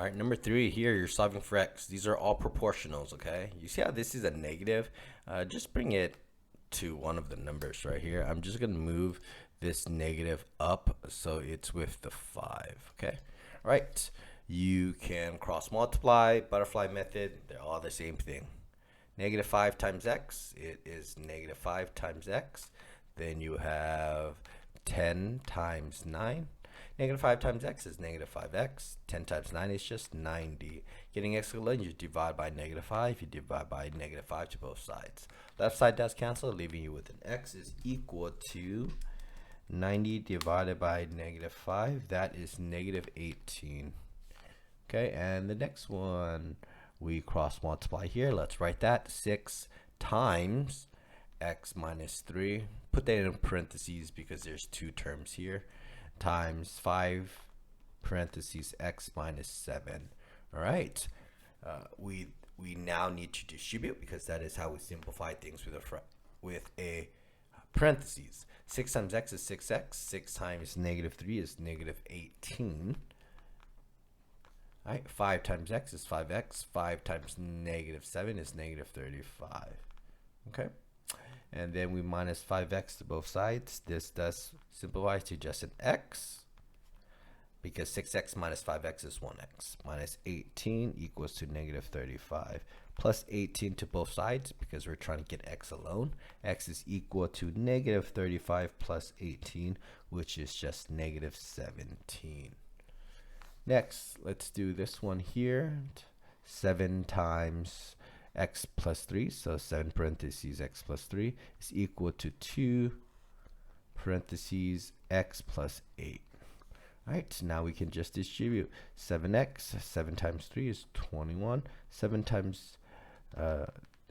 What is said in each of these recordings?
right, number 3 here, you're solving for x. These are all proportionals, okay? You see how this is a negative? Just bring it to one of the numbers right here. I'm just going to move this negative up so it's with the 5, okay? All right, you can cross multiply, butterfly method, they're all the same thing. Negative 5 times x, it is negative 5 times x. Then you have 10 times 9. Negative 5 times x is negative 5x. 10 times 9 is just 90. Getting x alone, you divide by negative 5. You divide by negative 5 to both sides. Left side does cancel, leaving you with an x is equal to 90 divided by negative 5. That is negative 18. Okay, and the next one, we cross multiply here. Let's write that. 6 times x minus 3. Put that in parentheses because there's two terms here. Times 5 parentheses x minus 7. All right. We now need to distribute because that is how we simplify things with a parentheses. 6 times x is 6x. 6 times negative 3 is negative 18. All right, 5 times x is 5x. 5 times negative 7 is negative 35. Okay, and then we minus 5x to both sides. This does simplify to just an x, because 6x minus 5x is 1x. Minus 18 equals to negative 35. Plus 18 to both sides, because we're trying to get x alone. X is equal to negative 35 plus 18, which is just negative 17. Next, let's do this one here. 7 times x plus 3, so 7 parentheses x plus 3 is equal to 2 parentheses x plus 8. All right, so now we can just distribute 7x. 7 times 3 is 21. 7 times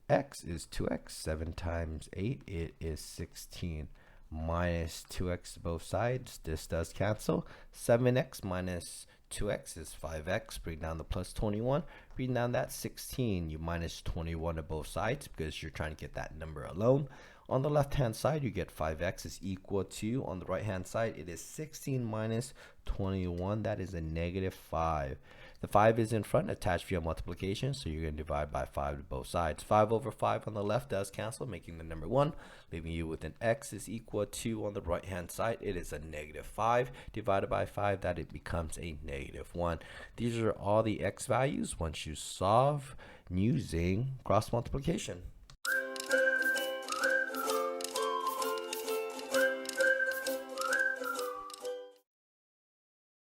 x is 2x. 7 times 8, it is 16. Minus 2x to both sides. This does cancel. 7x minus 2x is 5x. Bring down the plus 21. Bring down that 16. You minus 21 to both sides because you're trying to get that number alone. On the left hand side, you get 5x is equal to, on the right hand side, it is 16 minus 21. That is a negative 5. The 5 is in front, attached via multiplication, so you're going to divide by 5 to both sides. 5 over 5 on the left does cancel, making the number 1, leaving you with an x is equal to, on the right hand side, it is a negative 5. Divided by 5, that it becomes a negative 1. These are all the x values once you solve using cross multiplication.